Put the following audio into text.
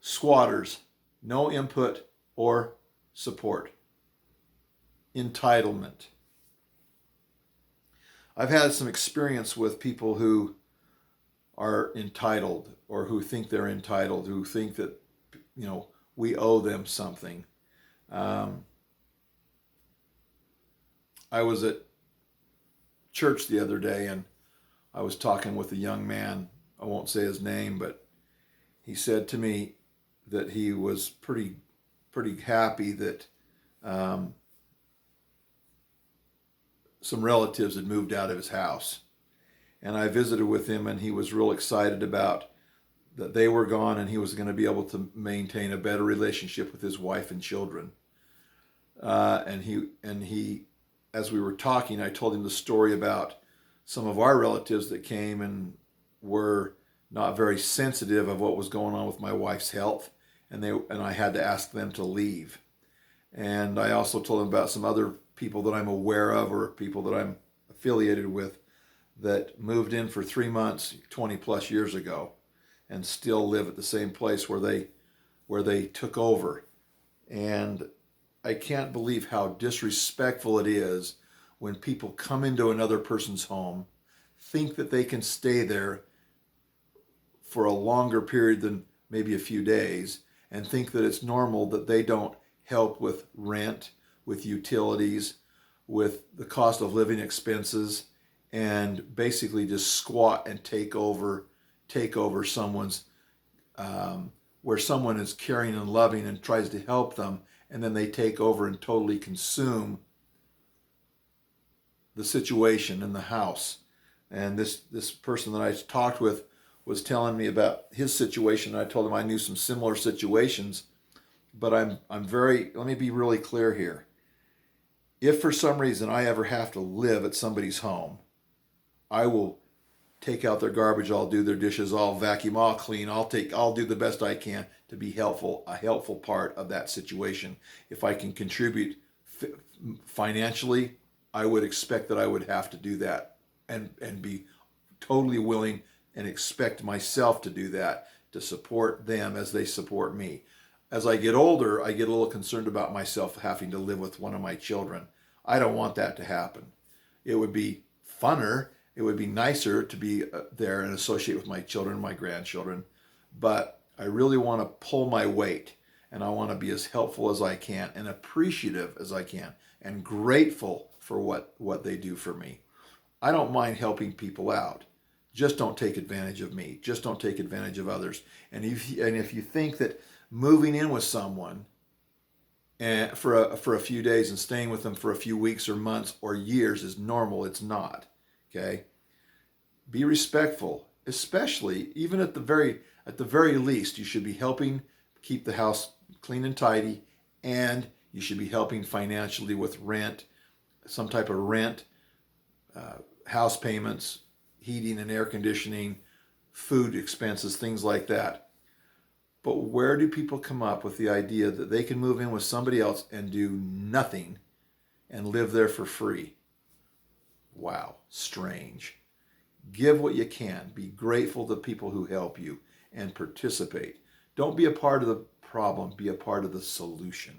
Squatters, no input or support. Entitlement. I've had some experience with people who are entitled, or who think they're entitled, who think that, we owe them something. I was at church the other day, and I was talking with a young man. I won't say his name, but he said to me that he was pretty happy that some relatives had moved out of his house. And I visited with him, and he was real excited about that they were gone, and he was going to be able to maintain a better relationship with his wife and children. And he, as we were talking, I told him the story about some of our relatives that came and were not very sensitive of what was going on with my wife's health, and I had to ask them to leave. And I also told him about some other people that I'm aware of, or people that I'm affiliated with, that moved in for 3 months 20 plus years ago and still live at the same place where they took over. And I can't believe how disrespectful it is when people come into another person's home, think that they can stay there for a longer period than maybe a few days, and think that it's normal that they don't help with rent, with utilities, with the cost of living expenses, and basically just squat and take over someone's, where someone is caring and loving and tries to help them, and then they take over and totally consume the situation in the house. And this person that I talked with was telling me about his situation. I told him I knew some similar situations, but let me be really clear here. If for some reason I ever have to live at somebody's home, I will take out their garbage, I'll do their dishes, I'll vacuum, I'll clean, I'll do the best I can to be a helpful part of that situation. If I can contribute financially, I would expect that I would have to do that, and be totally willing and expect myself to do that, to support them as they support me. As I get older, I get a little concerned about myself having to live with one of my children. I don't want that to happen. It would be funner, it would be nicer to be there and associate with my children, my grandchildren, but I really want to pull my weight, and I want to be as helpful as I can and appreciative as I can and grateful for what they do for me. I don't mind helping people out. Just don't take advantage of me. Just don't take advantage of others. And if you think that moving in with someone and for a few days and staying with them for a few weeks or months or years is normal, it's not. Okay? Be respectful, especially even at the very least, you should be helping keep the house clean and tidy, and you should be helping financially with rent, some type of rent, house payments, heating and air conditioning, food expenses, things like that. But where do people come up with the idea that they can move in with somebody else and do nothing and live there for free? Wow, strange. Give what you can. Be grateful to people who help you and participate. Don't be a part of the problem, be a part of the solution.